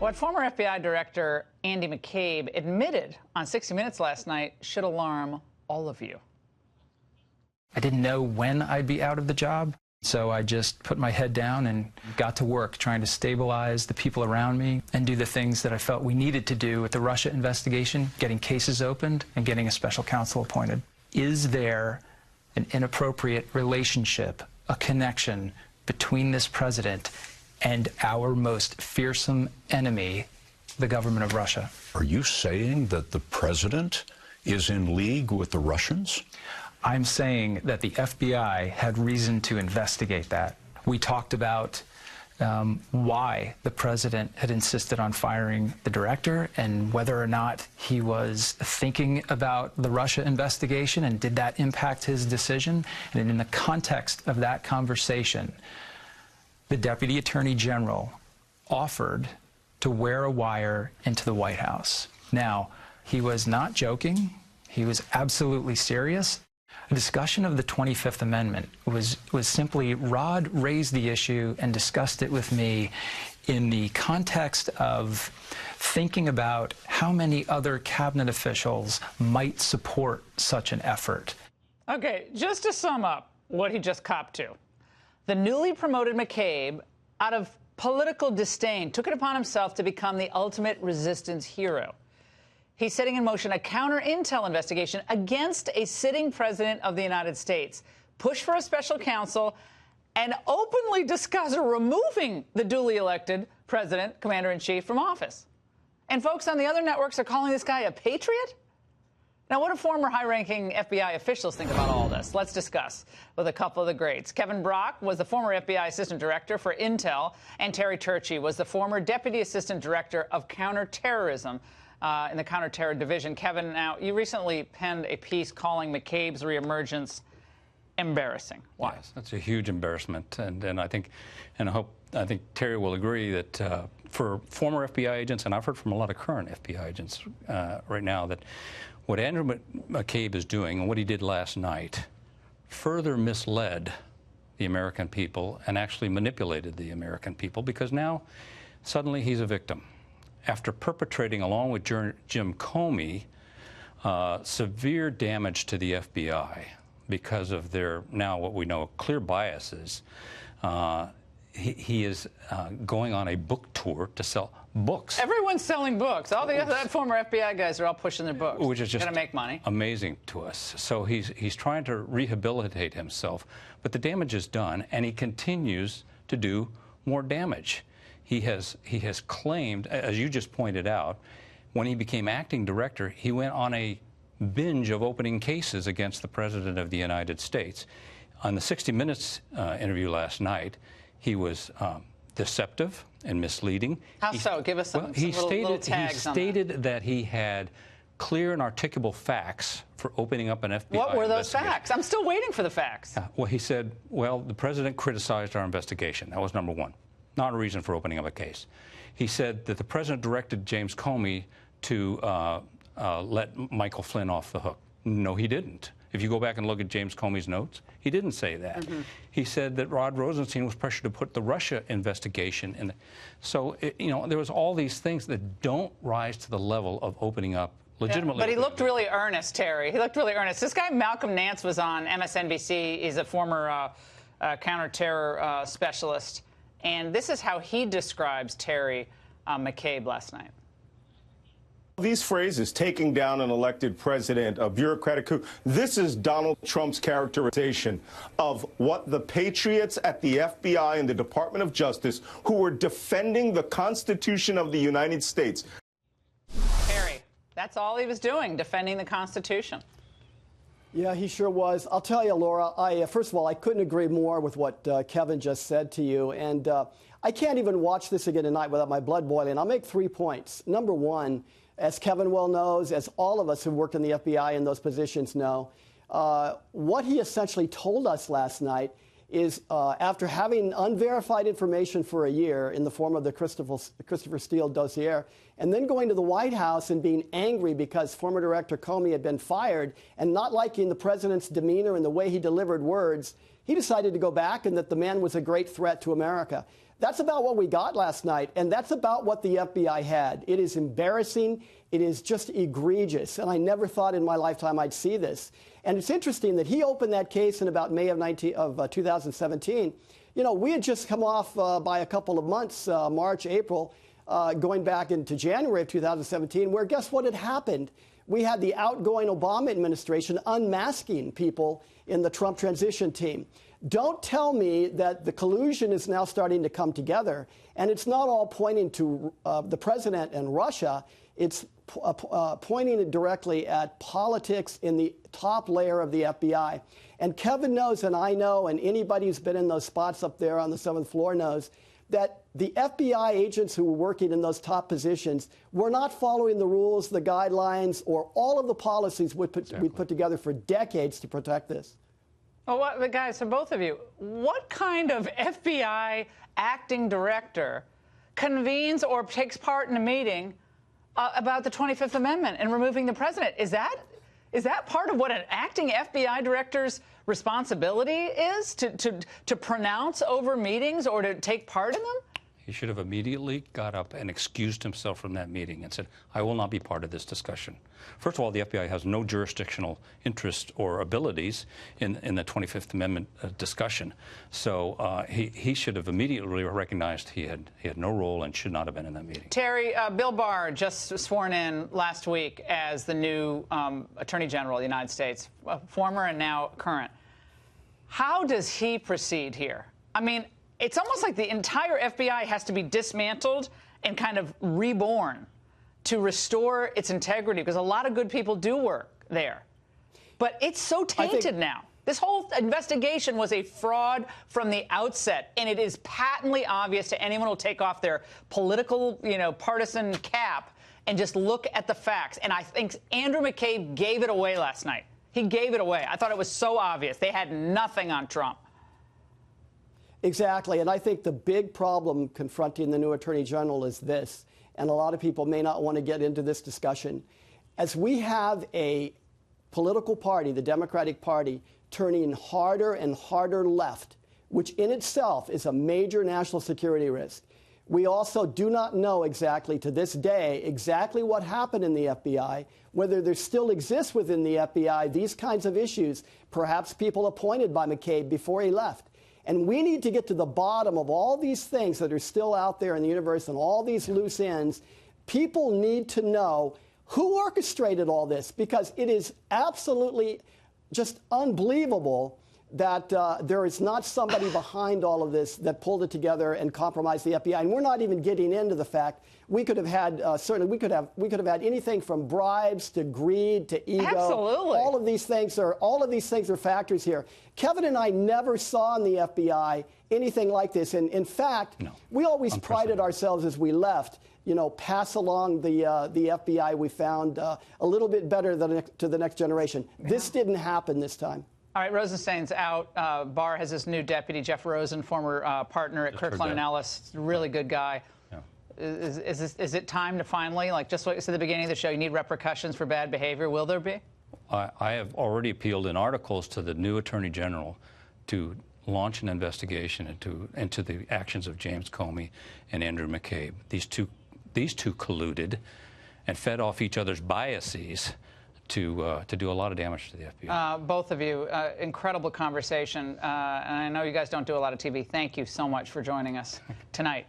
What former FBI Director Andy McCabe admitted on 60 Minutes last night should alarm all of you. I didn't know when I'd be out of the job, so I just put my head down and got to work trying to stabilize the people around me and do the things that I felt we needed to do with the Russia investigation, getting cases opened and getting a special counsel appointed. Is there an inappropriate relationship, a connection between this president and our most fearsome enemy, the government of Russia? Are you saying that the president is in league with the Russians? I'm saying that the FBI had reason to investigate that. We talked about why the president had insisted on firing the director and whether or not he was thinking about the Russia investigation and did that impact his decision. And in the context of that conversation, the Deputy Attorney General offered to wear a wire into the White House. Now, he was not joking. He was absolutely serious. A discussion of the 25th Amendment was simply Rod raised the issue and discussed it with me in the context of thinking about how many other cabinet officials might support such an effort. Okay, just to sum up what he just copped to. The newly promoted McCabe, out of political disdain, took it upon himself to become the ultimate resistance hero. He's setting in motion a counter-intel investigation against a sitting president of the United States, push for a special counsel, and openly discuss removing the duly elected president, commander-in-chief, from office. And folks on the other networks are calling this guy a patriot? Now, what do former high-ranking FBI officials think about all this? Let's discuss with a couple of the greats. Kevin Brock was the former FBI Assistant Director for Intel, and Terry Turchie was the former Deputy Assistant Director of Counterterrorism in the Counterterror Division. Kevin, now, you recently penned a piece calling McCabe's reemergence embarrassing. Why? Yes, that's a huge embarrassment, and I think, and I think Terry will agree that for former FBI agents, and I've heard from a lot of current FBI agents right now, that what Andrew McCabe is doing and what he did last night further misled the American people and actually manipulated the American people, because now suddenly he's a victim. After perpetrating, along with Jim Comey, severe damage to the FBI because of their, now what we know, clear biases, he is going on a book tour to sell books. Everyone's selling books. All the other former FBI guys are all pushing their books. Which is just gonna make money. Amazing to us. So he's trying to rehabilitate himself, but the damage is done, and he continues to do more damage. He has claimed, as you just pointed out, when he became acting director, he went on a binge of opening cases against the President of the United States. On the 60 Minutes interview last night, he was deceptive and misleading. How so? Give us some little tags on that. He stated that he had clear and articulable facts for opening up an FBI What were those investigation. facts? I'm still waiting for the facts. Well, he said, well, the president criticized our investigation. That was number one. Not a reason for opening up a case. He said that the president directed James Comey to let Michael Flynn off the hook. No, he didn't. If you go back and look at James Comey's notes, he didn't say that. Mm-hmm. He said that Rod Rosenstein was pressured to put the Russia investigation in. So, you know, there was all these things that don't rise to the level of opening up legitimately. Yeah, but he looked really earnest, Terry. He looked really earnest. This guy, Malcolm Nance, was on MSNBC. He's a former counterterror specialist. And this is how he describes Terry McCabe last night. These phrases, taking down an elected president, a bureaucratic coup, this is Donald Trump's characterization of what the patriots at the FBI and the Department of Justice, who were defending the Constitution of the United States. Terry, that's all he was doing, defending the Constitution. Yeah, he sure was. I'll tell you, Laura, first of all, I couldn't agree more with what Kevin just said to you. And I can't even watch this again tonight without my blood boiling. I'll make 3 points. Number one, as Kevin well knows, as all of us who worked in the FBI in those positions know, what he essentially told us last night is after having unverified information for a year in the form of the Christopher Steele dossier, and then going to the White House and being angry because former Director Comey had been fired and not liking the president's demeanor and the way he delivered words, he decided to go back and that the man was a great threat to America. That's about what we got last night, and that's about what the FBI had. It is embarrassing. It is just egregious, and I never thought in my lifetime I'd see this. And it's interesting that he opened that case in about May of 2017. You know, we had just come off by a couple of months, March, April, going back into January of 2017, where guess what had happened? We had the outgoing Obama administration unmasking people in the Trump transition team. Don't tell me that the collusion is now starting to come together, and it's not all pointing to the president and Russia. It's pointing it directly at politics in the top layer of the FBI. And Kevin knows, and I know, and anybody who's been in those spots up there on the 7th floor knows, that the FBI agents who were working in those top positions were not following the rules, the guidelines, or all of the policies we'd put together for decades to protect this. Well, guys, for both of you, what kind of FBI acting director convenes or takes part in a meeting about the 25th Amendment and removing the president? Is that part of what an acting FBI director's responsibility is, to pronounce over meetings or to take part in them? He should have immediately got up and excused himself from that meeting and said, I will not be part of this discussion. First of all, the FBI has no jurisdictional interest or abilities in the 25th Amendment discussion. So he should have immediately recognized he had no role and should not have been in that meeting. Terry, Bill Barr just sworn in last week as the new Attorney General of the United States, former and now current. How does he proceed here? I mean, it's almost like the entire FBI has to be dismantled and kind of reborn to restore its integrity, because a lot of good people do work there. But it's so tainted now. This whole investigation was a fraud from the outset, and it is patently obvious to anyone who will take off their political, partisan cap and just look at the facts. And I think Andrew McCabe gave it away last night. He gave it away. I thought it was so obvious. They had nothing on Trump. Exactly, and I think the big problem confronting the new Attorney General is this, and a lot of people may not want to get into this discussion. As we have a political party, the Democratic Party, turning harder and harder left, which in itself is a major national security risk, we also do not know exactly, to this day, exactly what happened in the FBI, whether there still exists within the FBI these kinds of issues, perhaps people appointed by McCabe before he left. And we need to get to the bottom of all these things that are still out there in the universe and all these loose ends. People need to know who orchestrated all this, because it is absolutely just unbelievable that there is not somebody behind all of this that pulled it together and compromised the FBI. And we're not even getting into the fact we could have had certainly we could have had anything from bribes to greed to ego. Absolutely. All of these things are factors here. Kevin and I never saw in the FBI anything like this. And in fact, we always prided ourselves as we left, pass along the FBI we found a little bit better to the next generation. Yeah. This didn't happen this time. All right, Rosenstein's out. Barr has his new deputy, Jeff Rosen, former partner at Kirkland & Ellis, really good guy. Yeah. Is it time to finally, like just what you said at the beginning of the show, you need repercussions for bad behavior? Will there be? I have already appealed in articles to the new Attorney General to launch an investigation into the actions of James Comey and Andrew McCabe. These two colluded and fed off each other's biases to do a lot of damage to the FBI. Both of you, incredible conversation. And I know you guys don't do a lot of TV. Thank you so much for joining us tonight.